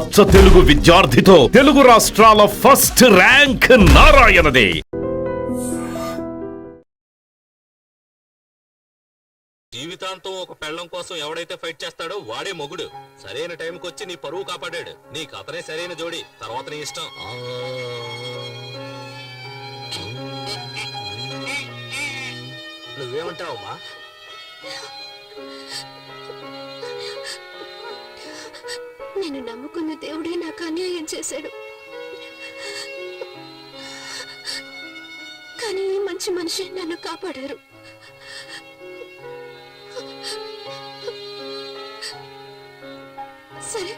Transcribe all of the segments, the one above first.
అచ్చ తెలుగు విద్యార్థితో తెలుగు రాష్ట్రాల first rank నారాయణదే. జీవితాంతం ఒక పెళ్ళం కోసం ఎవడైతే ఫైట్ చేస్తాడో వాడే మొగుడు. సరైన టైంకి వచ్చి నీ పరువు కాపాడాడు. నీకు అతనే సరైన జోడి. తర్వాత నీ ఇష్టం. నువ్వేమంటావమ్మా? నేను నమ్ముకున్న దేవుడే నాకు అన్యాయం చేశాడు. కానీ ఈ మంచి మనిషి నన్ను కాపాడారు. సరే,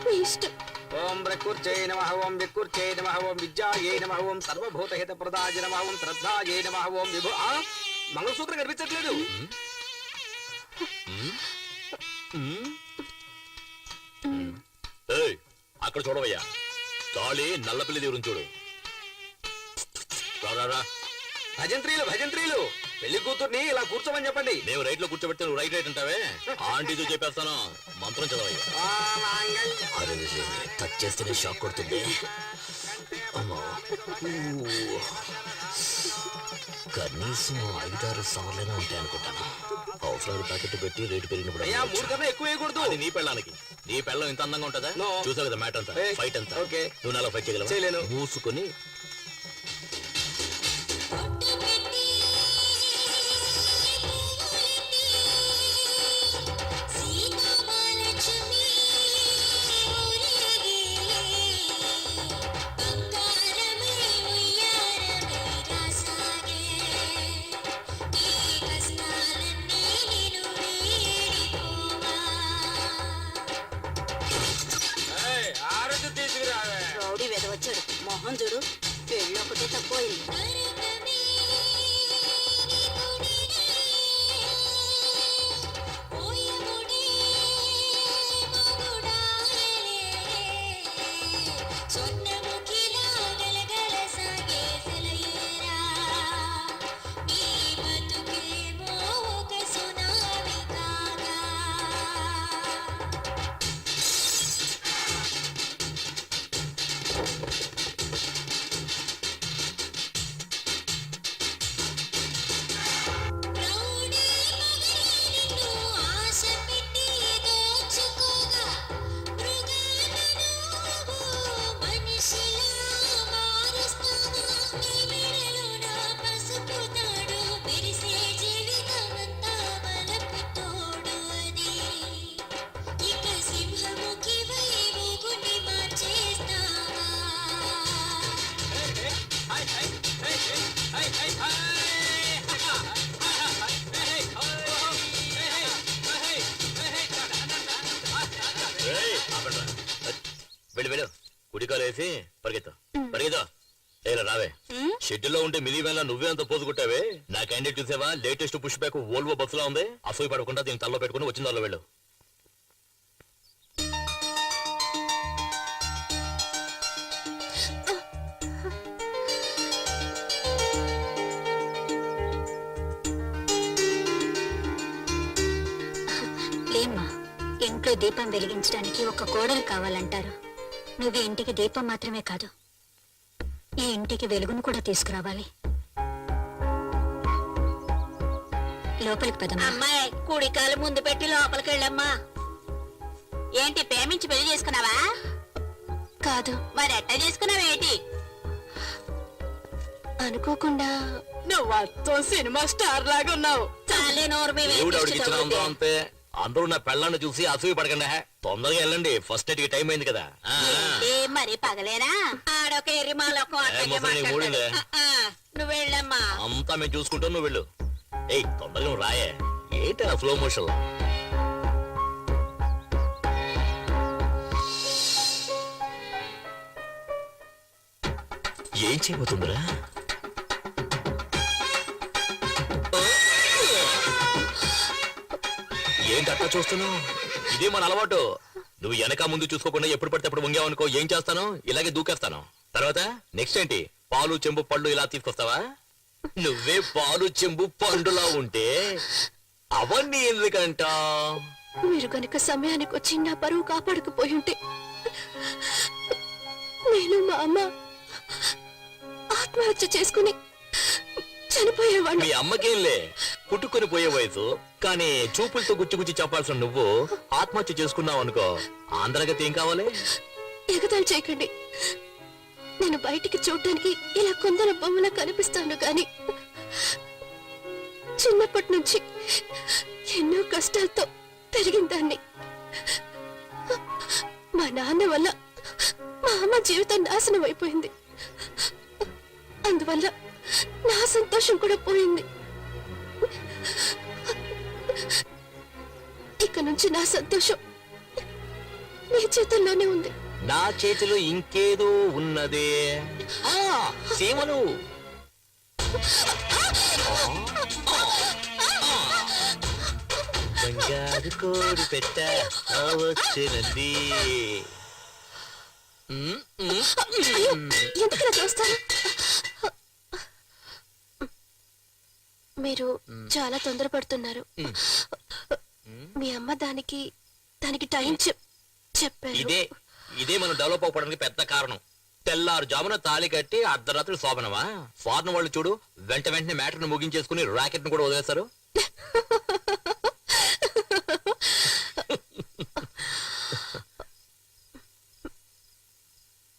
మీ ఇష్టం. ఓం ప్రకృత్యై నమః, ఓం వికృత్యై నమః, ఓం విద్యాయై నమః, ఓం సర్వభూతహిత ప్రదాయ నమః, ఓం శ్రద్ధాయై నమః, ఓం విభు. మంగళసూత్రం కనిపించట్లేదు. అక్కడ చూడవయ్యా, తాళి నల్లపిల్లి దేవుని చూడు. రారా భజంత్రీలు భజంత్రీలు, పెళ్లి కూతుర్ని ఇలా కూర్చోమని చెప్పండి. మేము రైట్ లో కూర్చోబెడితే నువ్వు రైట్ రైట్ అంటావే. ఆంటీతో చెప్పేస్తాను. మంత్రం చదవయ్యా. అరే టచ్ చేస్తేనే షాక్ కొడుతుంది. కనీసం 5-6 సార్లైనా ఉంటాయి అనుకుంటాను. అవసరాలు ప్యాకెట్ పెట్టి రేటు పెరిగినప్పుడు 3 కన్నా ఎక్కువ వేయకూడదు. అది నీ పెళ్ళానికి. నీ పెళ్ళం ఇంత అందంగా ఉంటుందా? చూసావు కదా మ్యాట్ అంతా, ఫైట్ అంతా. నువ్వు నాలో ఫైట్ చేయగలవా? మూసుకొని రౌడీ వెదవచ్చాడు. మొహం చూడు, పెళ్ళి ఒకటే తక్కువైంది. వెళ్ళు. కుడికాలు వేసి పరిగెత్తా పరిగెత్తా. ఏలా రావే. షెడ్యూల్లో ఉంటే మినీ వ్యాన్ లా నువ్వే అంత పోజు కొట్టావే. నా క్యాండిడేట్ చూసావా? లేటెస్ట్ పుష్ బ్యాక్ వోల్వో బస్సులా ఉంది. అసూయ పడకుండా దీన్ని తల్లో పెట్టుకుని వచ్చిన దానిలో వెళ్ళు. లేమ్మా, ఇంట్లో దీపం వెలిగించడానికి ఒక కోడలు కావాలంటారు. నువ్వు ఇంటికి దీపం మాత్రమే కాదు, ఈ ఇంటికి వెలుగును కూడా తీసుకురావాలి. లోపలికి పదమ్మా. అమ్మాయి, కుడికాలు ముందు పెట్టి లోపలికి వెళ్ళమ్మా. ఏంటి, ప్రేమించి పెళ్లి చేసుకున్నావా? కాదు. మరి ఎట్టా చేసుకున్నావేంటి? అనుకోకుండా. నువ్వు సినిమా స్టార్ లాగా ఉన్నావు. చాలే నోరు అంతే. అందరూ నా పెళ్ళాన్ని చూసి అసూయ పడకండి. తొందరగా వెళ్ళండి, ఫస్ట్ నైట్ కి టైం అయింది కదా. మరి పగలేనా? ఆడొక ఎరిమాలొక నువ్వు వెళ్ళమ్మా. అంతా మేము చూసుకుంటాం, నువ్వు వెళ్ళు. ఏయ్ తొందరగా నువ్వు రాయే. ఏంటి స్లో మోషన్? ఏం చేయబోతుందిరా? ఏంటి అట్లా చూస్తున్నావు? ఇదే మన అలవాటు. నువ్వు వెనక ముందు చూసుకోకుండా ఎప్పుడు పడితే అప్పుడు వంగావనుకో, ఏం చేస్తాను? ఇలాగే దూకేస్తాను. తర్వాత నెక్స్ట్ ఏంటి? పాలు చెంబు పళ్ళు ఇలా తీసుకొస్తావా? నువ్వే పాలు చెంబు పండులా ఉంటే అవన్నీ ఎందుకంట? మీరు గనుక సమయానికి వచ్చి నా పరువు కాపాడకపోయి ఉంటే నేను మా అమ్మ ఆత్మహత్య చేసుకుని చనిపోయేవాడిని. మీ అమ్మకేంలే పుట్టుకొని పోయే వయసు, కానీ చూపులతో గుచ్చి గుచ్చి చెప్పాల్సిన నువ్వు ఆత్మహత్య చేసుకున్నావు అనుకో, ఆంధ్రగతి ఏం కావాలి? ఎగతాళి చేయకండి. నేను బయటికి చూడటానికి ఇలా కొందరు బొమ్మలా కనిపిస్తాను గాని చిన్నప్పటి నుంచి ఎన్నో కష్టాలతో పెరిగిన దాన్ని. మా నాన్న వల్ల మా అమ్మ జీవితం నాశనం అయిపోయింది. అందువల్ల నా సంతోషం కూడా పోయింది. ఇక నుంచి నా సంతోషం నీ చేతుల్లోనే ఉంది. నా చేతిలో ఇంకేదో ఉన్నదే. ఆ, సీమలు. బంగారు కోడి పెట్ట వచ్చినంది. అయ్యో, ఎందుకలా చూస్తారు? మీరు చాలా తొందరపడుతున్నారు. మీ అమ్మ దానికి టైం చెప్పారు. ఇదే మనం డెవలప్ అవ్వడానికి పెద్ద కారణం. తెల్లారు జామున తాళి కట్టి అర్ధరాత్రి శోభనమా? ఫారెన్ వాళ్ళు చూడు, వెంటనే మ్యాటర్ను ముగించేసుకుని రాకెట్ ను కూడా వదిలేస్తారు.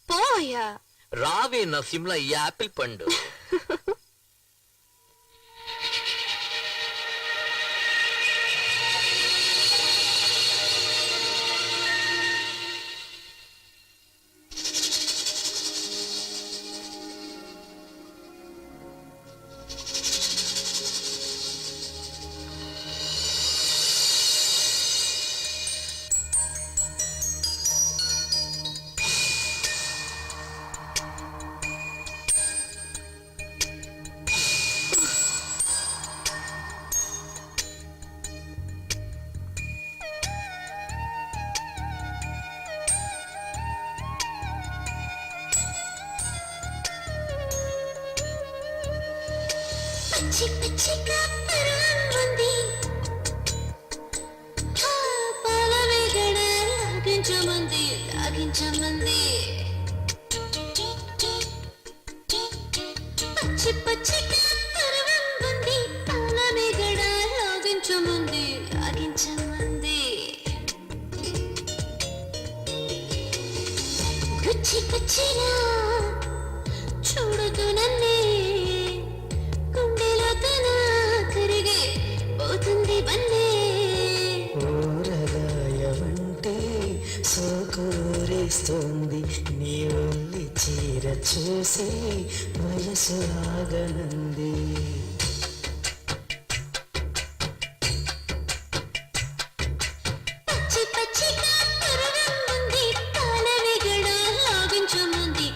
పోయా రావే నా సిమ్లా యాపిల్ పండు. పిచ్చి పిచ్చిగా పరాంగుంది. పాలవేగడ లాగించమంది. పచ్చి పచ్చిగా పరాంగుంది. పాలవేగడ లాగించమంది. గుచ్చి గుచ్చిలా చూడదు నన్నే. ఊరగాయవంటే సోకూరేస్తోంది నీ ఒళ్ళి చీర చూసి వయసు ఆగనంది. పచ్చి పచ్చిగా పరవంది. పాలవేగడ లాగించమంది.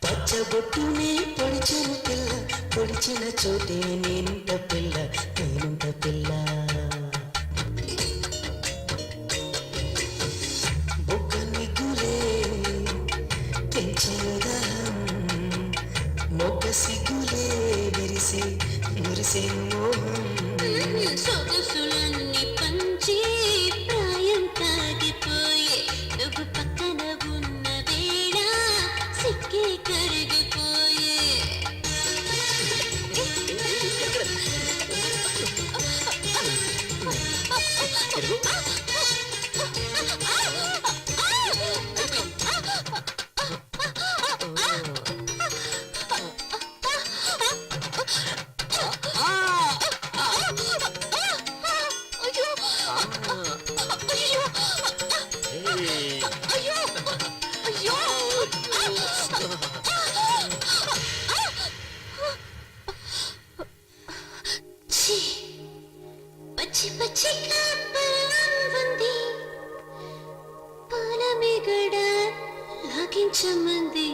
పచ్చబొట్టునే పొడిచిన పిల్ల, పొడిచిన చోటే నేనుంట పిల్ల. బొగ్గ నిగ్గులే పెంచేదాం, మొగ్గ సిగ్గులే మురిసే మోహం. సొగసులన్నీ పంచి ప్రాయం తాగిపోయే. నువ్వు పక్కన ఉన్న వేళ సిక్కి కరిగిపోయే. పచ్చి పచ్చిగా పరాంగుంది. పాలమేగడ లాగించమంది.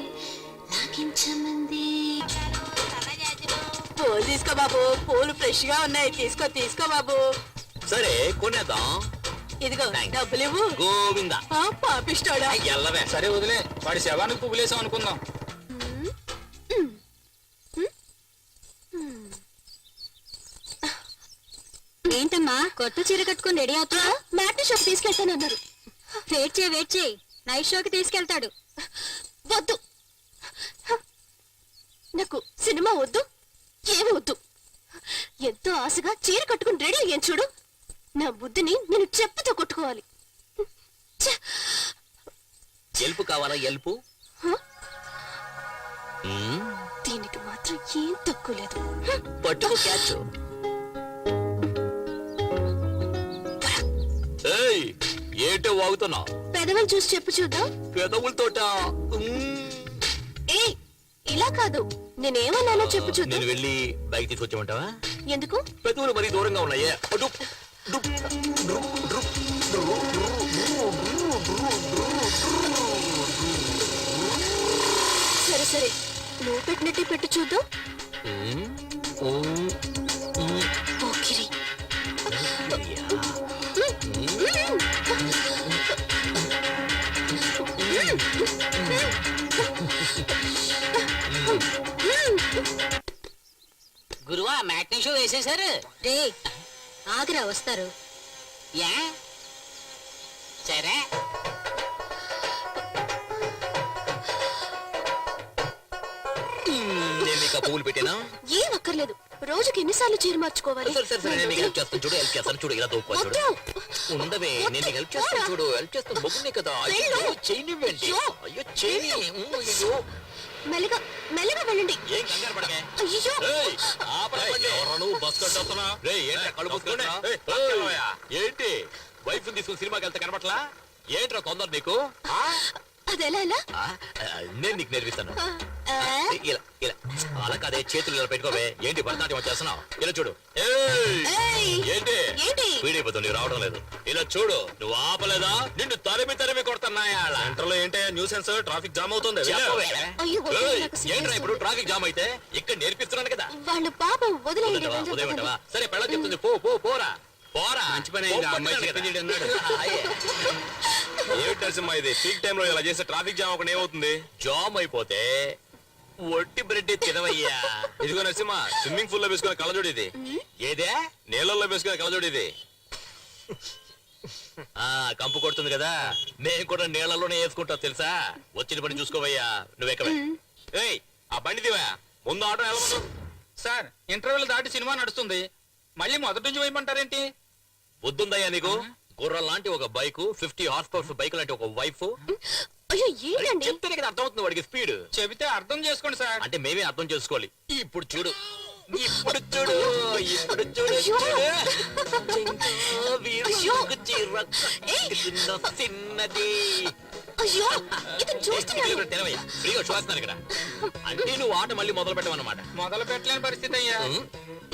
పూలు తీసుకో బాబు, పూలు ఫ్రెష్ గా ఉన్నాయి. తీసుకో బాబు. సరే కొనేద్దాం. ఇదిగో Thanks. డబ్బులు ఇవ్వు. గోవిందా పాపిస్తాడా? ఎల్లవే. సరే వదిలే, వాడి శవానికి పువ్వులేసాం అనుకుందాం. ఏంటమ్మా కొత్త చీర కట్టుకుని రెడీ అవుతా? మ్యాట్ని షాప్ తీసుకెళ్తానన్నారు. వెయిట్ చేయి నైట్ షోకి తీసుకెళ్తాడు. వద్దు, నాకు సినిమా వద్దు, ఏమి వద్దు. ఎంతో ఆశగా చీర కట్టుకుని రెడీ అయ్యాను చూడు. నా బుద్ధిని నేను చెప్పుతో కొట్టుకోవాలి. ఛ! ఎల్పు కావాలా ఎల్పు? హ? మ్మ్. దీనికి మాత్రం ఏం తక్కువ లేదు. పట్టుకో క్యాచ్. ఏయ్ ఏంటో వాగుతున్నావు? పెదవులు చూసి చెప్పు చూద్దాం. పెదవులతోట ఏ ఇలా కాదు, నేనేమన్నానో చెప్పు చూద్దాం. నేను వెళ్ళి బైక్ తీసుకొచ్చామంటావా? ఎందుకు? పెదవులు మరీ దూరంగా ఉన్నాయే. డుప్, డుప్, డ్రుప్, డ్రుప్, సరే సరే, నువ్వు పెట్టినట్టే పెట్టు చూద్దాం. మ్మ్. మ్మ్. మ్మ్. పోకిరి. గురువా మ్యాట్నీ షో వేసేశారు. రే ఆగ్రా వస్తారు. యా సరే నేను నీకు ఆ పువ్వులు పెట్టినా? ఏం అక్కర్లేదు, రోజుకి ఎన్నిసార్లు చీర మార్చుకోవాలి? సరే సరే సరే, నేను నీకు హెల్ప్ చేస్తాను చూడు. హెల్ప్ చేస్తాను చూడు. ఇలా దూపా చూడు. వద్దు. ఉండవే, నేను నీకు హెల్ప్ చేస్తాను చూడు. హెల్ప్ చేస్తాను మొగ్గునే కదా. అయ్యో చేయనివ్వండి. అయ్యో చేయని. అయ్యో మెల్లగా మెల్లగా వెళ్ళండి. ఏం కంగారు పడకే. అయ్యో ఏయ్, ఆపండి. ఎవరు నువ్వు బస్ కట్టొస్తున్నా? రేయ్ ఏంట్రా కళ్ళు మూసుకుంటున్నా? ఏంటి వైఫ్ తీసుకుని సినిమాకి వెళ్తే కనబట్లా? ఏంట్రా తొందర నీకు? అదెలా ఎలా? ఆ, నేను నీకు నేర్పిస్తాను. ఆ, ఇలా ఇలా అలా కాదే, చేతులు ఇలా పెట్టుకోవే. ఏంటి భరతనాట్యం వచ్చేస్తున్నావు? ఇలా చూడు. ఏయ్, ఏయ్, ఏంటి ఏంటి? పీడిపోతుంది, నీకు రావడం లేదు. ఇలా చూడు, నువ్వు ఆపలేదా నిన్ను తరిమి కొడుతున్నాయా? సెంటర్లో ఏంటి న్యూసెన్స్? ట్రాఫిక్ జామ్ అవుతుంది. చెప్పవే. అయ్యో, వద్దు, ఏయ్, నాకు ఏంట్రా ఇప్పుడు సిగ్గేస్తుంది. ట్రాఫిక్ జామ్ అయితే? ఇక్కడ నేర్పిస్తున్నాను కదా. వాళ్ళు పాపం వదిలేయండి. వదిలేమంటావా? వెళ్ళండి, వదిలేమంటావా? వెళ్ళండి. సరే పెళ్ళ చెప్తుంది, పో పో పోరా పోరా. మంచి పని అయింది, ఆ అమ్మాయి పోతున్నాను చెప్పింది కదా. అన్నాడు. అయ్యే. ఏమిటి నరసింహ ఇది? పీక్ టైం లో ఇలా చేస్తే ట్రాఫిక్ జామ్ అక్కడ ఏమవుతుంది? జామ్ అయిపోతే ఒట్టి బ్రెడ్ తినవయ్యా. ఇదిగో నరసింహ, స్విమ్మింగ్ పూల్ లో వేసుకునే కళ్ళజోడు ఇది. ఏదే? నీళ్ళల్లో వేసుకునే కళ్ళజోడు ఇది. ఆ కంపు కొడుతుంది కదా, మేము కూడా నీళ్ళలోనే వేసుకుంటాం తెలుసా. వచ్చిన పని చూసుకోవయ్యా. నువ్వెక్కవే. ఏయ్, ఆ బండి దివా, ముందు ఆటో వెళ్ళమను. సార్ ఇంటర్వెల్ దాటి సినిమా నడుస్తుంది, మళ్ళీ మొదటి నుంచి వేయమంటారేంటి? బుద్ధుందయ్యా నీకు? గుర్రం లాంటి ఒక బైక్, 50 హార్స్ పవర్ బైక్ లాంటి ఒక వైఫ్. అయ్యో ఏంటండి? చెప్తేనే కదా అర్థమవుతుంది వాడికి స్పీడ్. చెబితే అర్థం చేసుకోండి సార్. అంటే మేమే అర్థం చేసుకోవాలి. ఇప్పుడు చూడు, ఇప్పుడు చూడు, ఇప్పుడు చూడు, అయ్యో. చూడు. అయ్యో. చిన్న చిన్నది. అయ్యో ఇతను చూస్తున్నాడు. తెలవయ్యా, ఫ్రీగా చూస్తున్నాను ఇక్కడ. అంటే నువ్వు ఆట మళ్ళీ మొదలు పెట్టమన్నమాట. మొదలు పెట్టలేని పరిస్థితి అయ్యా.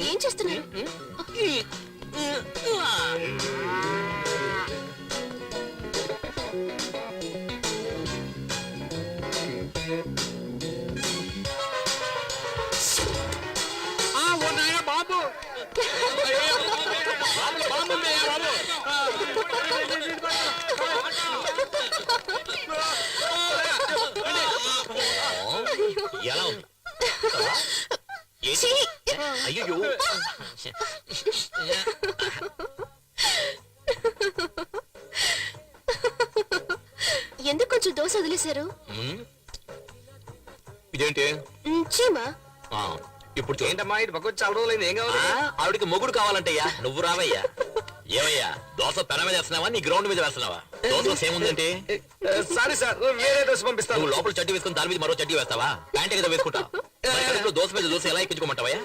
ఏం చేస్తున్నారు? బాబు ఎలా ఉంది? ఏంటి? ఛీ! అయ్యో ఎందుకు కొంచెం దోశ వదిలేశారు? ఇదేంటి? చీమా ఆ, ఇప్పుడు చూడు. ఏంటమ్మా ఇటు పక్క వచ్చి చాలా రోజులైంది, ఏం కావాలి? ఆవిడికి మొగుడు కావాలంటయ్యా. నువ్వు రావయ్యా. ఏమయ్యా, దోశ పెన మీద వేస్తున్నావా నీ గ్రౌండ్ మీద వేస్తున్నావా? దోశ ఏముందంటే సారీ సార్, వేరే దోశ పంపిస్తాను. నువ్వు లోపల చడ్డీ వేసుకుని దాని మీద మరో చడ్డీ వేస్తావా? ప్యాంట్ కదా వేసుకుంటావు. మరి కడుపులో దోశ మీద దోశ ఎలా ఎక్కించుకోమంటావయ్యా?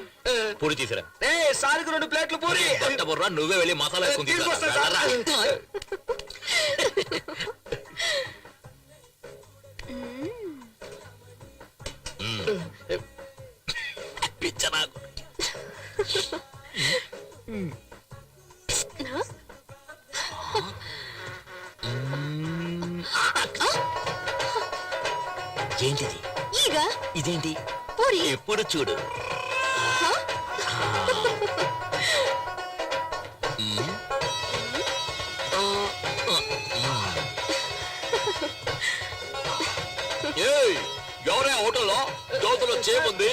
పూరి తీసిరా. ఏ సారికి 2 ప్లేట్లు పూరి. బట్ట బుర్రా, నువ్వే వెళ్ళి మసాలా వేసుకుని తీసుకురా. తీసుకొస్తా సార్. వెళ్ళరా. పిచ్చ నాకు. ఏంటిది? ఈగ ఇదేంటి? పూరి. ఎప్పుడు చూడు. ఏయ్, ఎవరే హోటల్లో దోతలో చేముంది,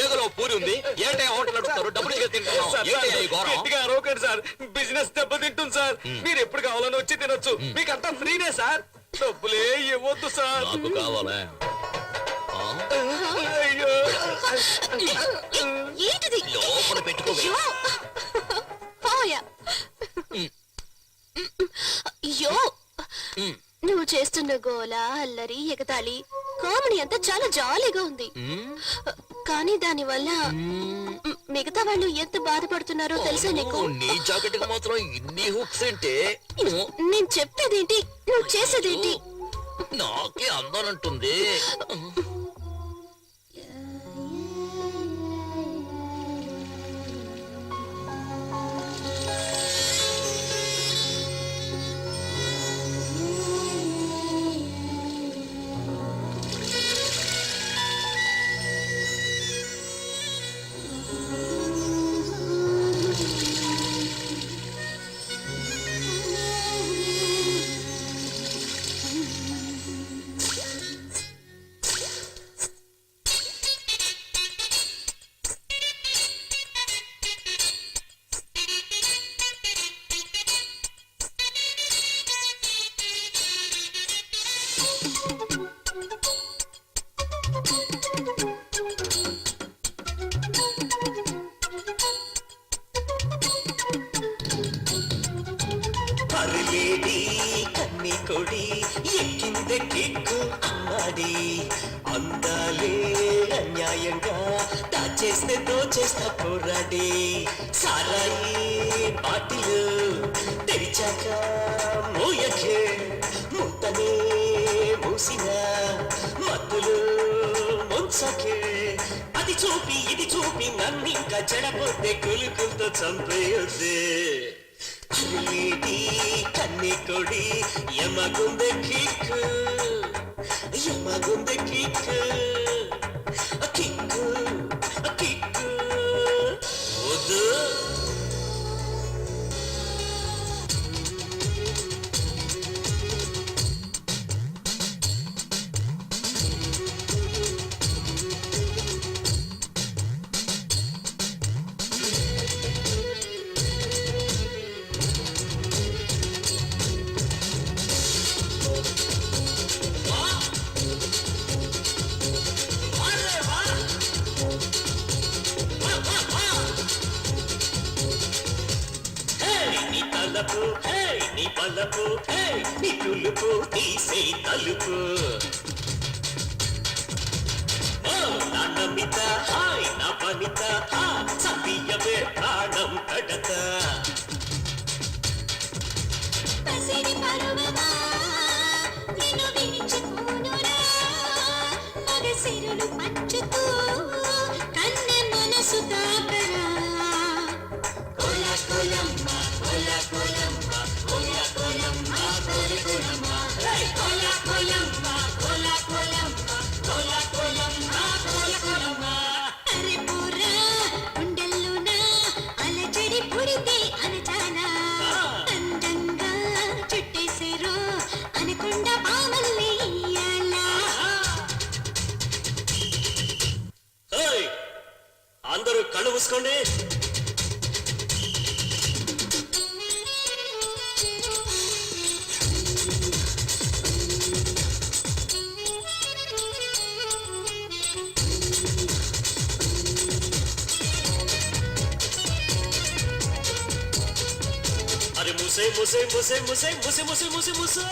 ఏగలో పూరి పూరి ఉంది ఏంటి హోటల్ నడుపుతారు డబ్బులు తింటున్నాం ఏంటి ఈ ఘోరం? గట్టిగా అరవకండి సార్, బిజినెస్ దెబ్బతింటుంది సార్. మీరు ఎప్పుడు కావాలని వచ్చి తినొచ్చు, మీకు అంతా ఫ్రీనే సార్, డబ్బులే ఇవ్వద్దు సార్. నాకు కావాలా ఆ? అయ్యో ఏంటిది లోపల పెట్టుకో. అయ్యో పోయా. అయ్యో నువ్వు చేస్తున్న గోల అల్లరి ఎగతాళి కామెడీ అంతా చాలా జాలీగా ఉంది. కానీ దాని వల్ల మిగతా వాళ్ళు ఎంత బాధపడుతున్నారో తెలుసా నీకు? నీ జాకెట్ కి మాత్రం ఇన్ని హుక్స్ అంటే నేను చెప్పేదేంటి నువ్వు చేసేదేంటి? నాకే అందాలంటుంది. అరలేడి కన్ని కొడి ఎక్కిందే కిక్కు అమ్మాడి అందాలే అన్యాయంగా దాచేస్తే దోచేస్తా పోరాడి సారాయి బాటిలు తెరిచాక మోయకే ముంతనే మూసిన మత్తులు ముంచకే అది చూపి ఇది చూపి నన్నింకా చెడపోతే కులుకులతో చంపేయొద్దే అరలేడి కన్ని కొడి యమగుందె కిక్కు యమగుందె కిక్కు కిక్కు కిక్కు వద్దు. నీ తలపు హే నీ బలపు హే నీ తులుపు తీసే తలుపు ఓ నా నమిత హాయ్ నా పనిత హా సతీయవే ప్రాణం కడత పసిడి పరువమా నిన్ను విడిచిపోనురా మగసిరులు పంచుతూ కన్నె మనసు తాకరా కోలా కోలమ్మ కోలా కోలమ్మ కోలా కోలమ్మ కోలా కోలమ్మ కోలా కోలమ్మ కోలా కోలమ్మ కోలా కోలమ్మ కోలా కోలమ్మ అరే పోరా గుండెల్లోనా అలజడి పుడితే అనచానా అందంగా చుట్టేసేరో అనకుండా పామల్ని ఇయ్యాలా. హేయ్ అందరూ కళ్ళు మూసుకోండి. అరే ముసే ముసే ముసే ముసే ముసే ముసే ముసే ముసే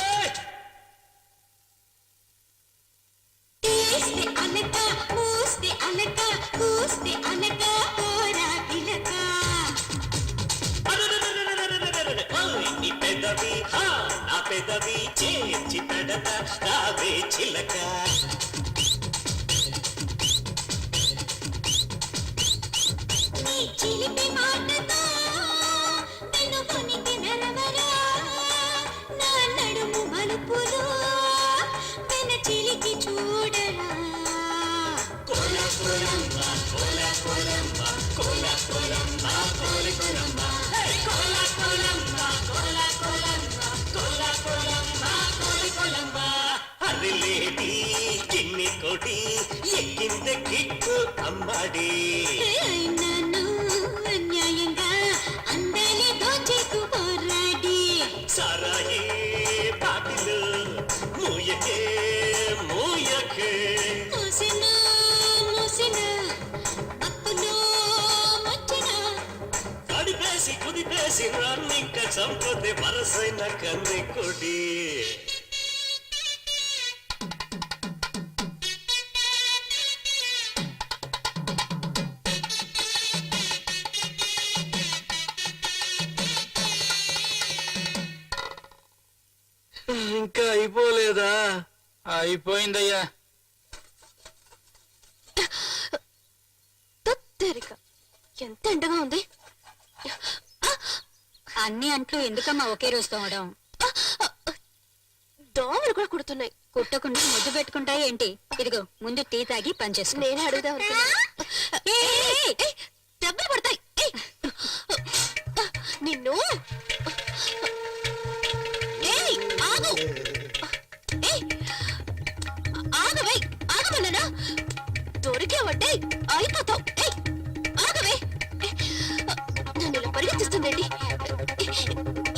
తీస్తే అనక మూస్తే అనక కూస్తే అనక పోరా పిలక నీ పెదవి హా నా పెదవి చేర్చి పెడత రావే చిలక నీ చిలిపి మాటతో నన్ను కొనికి నరవరా నా నడుము మలుపులో వెన చిలికి చూడరా కోలా కోలమ్మ కోలా కోలమ్మ కోలా కోలమ్మ కోలా కోలమ్మ కోలా కోలమ్మ కోలా కోలమ్మ కోలా కోలమ్మ కోలా కోలమ్మ అరలేడి అమ్మడి ఎక్కిందే కిక్కు అమ్మడి అయినాను అన్యాయంగా అందాలి దోచేకు పోరాడి సారాయి పాటిలు మూయకే మూయకే మూసిన మూసిన మత్తులో మచ్చిన కడిపేసి కుదిపేసి రన్నింక చంపదే వరసైన కన్నె కొడి ఇంకా అయిపోలేదా? అయిపోయిందయ్యా. తత్తరిక ఎంత ఎండగా ఉంది. అన్ని అంట్లు ఎందుకమ్మా ఒకే రోజు తోమడం? దోమలు కూడా కుడుతున్నాయి. కుట్టకుండా ముద్దు పెట్టుకుంటాయి ఏంటి? ఇదిగో ముందు టీ తాగి పనిచేసుకో. నేనే అడుగుదాం అనుకున్నా. ఏయ్, దెబ్బలు పడతాయి. ఏయ్, నిన్ను ఏయ్, ఆగు. ఏయ్, ఆగవే, ఆగమన్నానా? దొరికేవంటే అయిపోతావు. ఏయ్, ఆగవే. నన్ను ఇలా పరిగెత్తిస్తుందండి.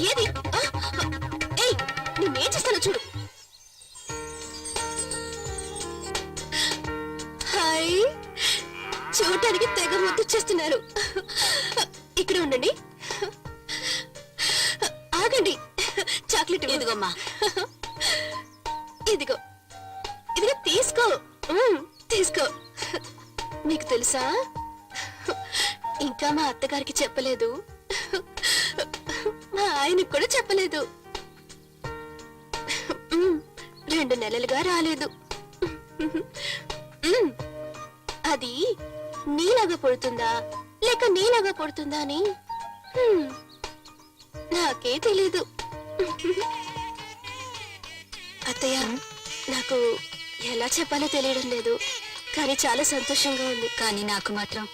ఏది? ఏయ్, నేనేం చేస్తానో చూడు. హాయ్, చూడటానికి తెగ ముద్దు చేస్తున్నారు. ఇక్కడ ఉండండి. ఆగండి. చాక్లెట్ ఇదిగోమ్మా. ఇదిగో, ఇదిగో తీసుకో. తీసుకో. మీకు తెలుసా, ఇంకా మా అత్తగారికి చెప్పలేదు, మా ఆయనకు కూడా చెప్పలేదు. 2 నెలలుగా రాలేదు. అది నీలాగా పుడుతుందా లేక నీలాగా పుడుతుందా అని నాకే తెలీదు. అత్తయ్య, నాకు ఎలా చెప్పాలో తెలియడం లేదు, కానీ చాలా సంతోషంగా ఉంది. కానీ నాకు మాత్రం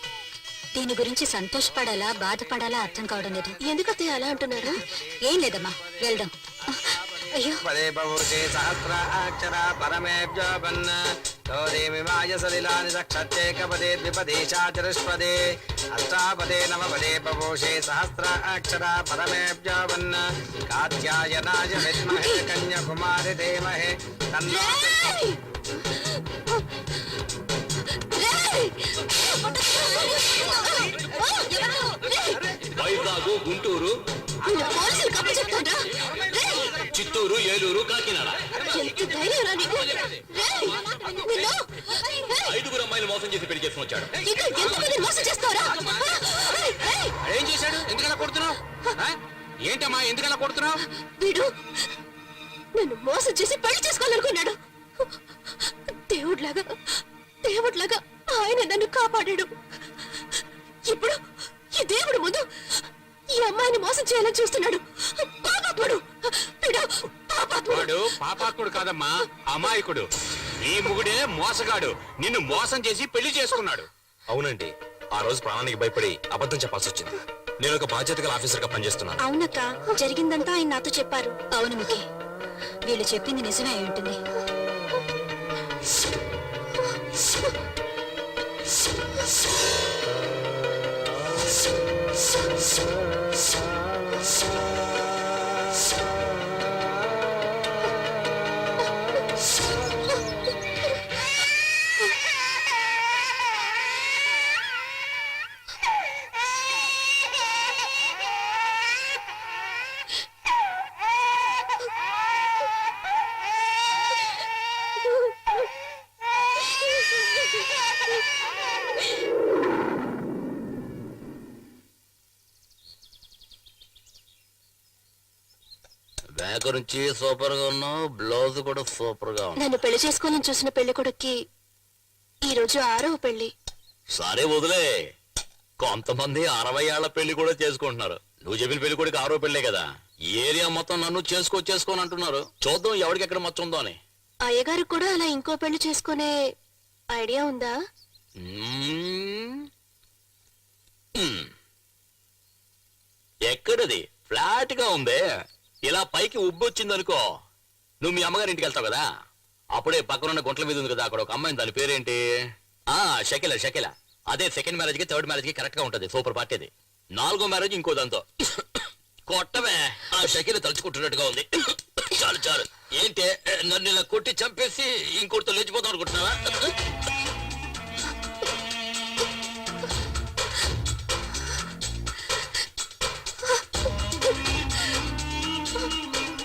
దీని గురించి సంతోషపడాలా బాధపడాలా అర్థం కావడం లేదు. ఎందుకు అత్తయ్య అలా అంటున్నారు? ఏం లేదమ్మా, వెళ్దాం. అయ్యో, పదే పవోషే సహస్రాక్షర పరమేభ్యోపన్న తోదేమిమాయ సలిలాని సక్షత్యేకపదే ద్విపదే చాచతుష్పదే అష్టాపదే నవపదే పవోషే సహస్రాక్షర పరమేభ్యోపన్న కాత్యాయనాయ విద్మహే కన్యాకుమారి ధీమహి తన్నో వైజాగ్, గుంటూరు, పోలీసులు కప్పు చెప్తారా? చిత్తూరు, ఏలూరు, కాకినాడ ఎంత ధైర్యం రా నీకు? నిన్ను 5 అమ్మాయిలు మోసం చేసి పెళ్లి చేసుకుని వచ్చాడు. ఇంకా ఎంతమంది మోసం చేస్తారా? ఏం చేశాడు? ఎందుకలా కొడుతున్నావు? ఏంటమ్మా ఎందుకలా కొడుతున్నావు? వీడు నన్ను మోసం చేసి పెళ్లి చేసుకోవాలనుకున్నాడు. దేవుడిలాగా దేవుడిలాగా ఆయన నన్ను కాపాడాడు. ఇప్పుడు ఈ దేవుడు ముందు ఈ అమ్మాయిని మోసం చేయాలని చూస్తున్నాడు. పాపాత్ముడు వీడు, పాపాత్ముడు. వాడు పాపాత్ముడు కాదమ్మా, అమాయకుడు. నీ ముగుడే మోసగాడు, నిన్ను మోసం చేసి పెళ్లి చేసుకున్నాడు. అవునండి, ఆ రోజు ప్రాణానికి భయపడి అబద్ధం చెప్పాల్సి వచ్చింది. నేను ఒక బాధ్యత గల ఆఫీసర్ గా పనిచేస్తున్నాను. అవునక్క, జరిగిందంతా ఆయన నాతో చెప్పారు. అవును ముఖి, వీళ్ళు చెప్పింది నిజమే అయి ఉంటుంది. బ్యాక్ నుంచి సూపర్ గా ఉన్నావు, బ్లౌజ్ కూడా సూపర్ గా ఉంది. నన్ను పెళ్లి చేసుకోవాలని చూసిన పెళ్లి కొడుక్కి ఈ రోజు 6వ పెళ్లి. సరే వదిలే, కొంతమంది 60 ఏళ్ల పెళ్లి కూడా చేసుకుంటున్నారు. నువ్వు చెప్పిన పెళ్లి కొడుకు 6వ పెళ్లే కదా. ఈ ఏరియా మొత్తం నన్ను చేసుకోని అంటున్నారు. చూద్దాం ఎవరికి ఎక్కడ మచ్చ ఉందో అని. అయ్యగారు కూడా అలా ఇంకో పెళ్లి చేసుకునే ఐడియా ఉందా? ఎక్కడది? ఫ్లాట్ గా ఉందే. ఇలా పైకి ఉబ్బొచ్చిందనుకో, నువ్వు మీ అమ్మగారి ఇంటికి వెళ్తావు కదా, అప్పుడే పక్కనున్న గుంటల మీద ఉంది కదా అక్కడ ఒక అమ్మాయి, దాని పేరేంటి? ఆ షకిల షకిల. అదే సెకండ్ మ్యారేజ్ కి థర్డ్ మ్యారేజ్ కి కరెక్ట్ గా ఉంటది. సూపర్ పార్టీ అది. 4వ మ్యారేజ్ ఇంకో దాంతో. కొట్టమే, ఆ షకిల తలుచుకుంటున్నట్టుగా ఉంది. చాలు చాలు. ఏంటి నన్ను ఇలా కొట్టి చంపేసి ఇంకోటితో లేచిపోతాం అనుకుంటున్నావా?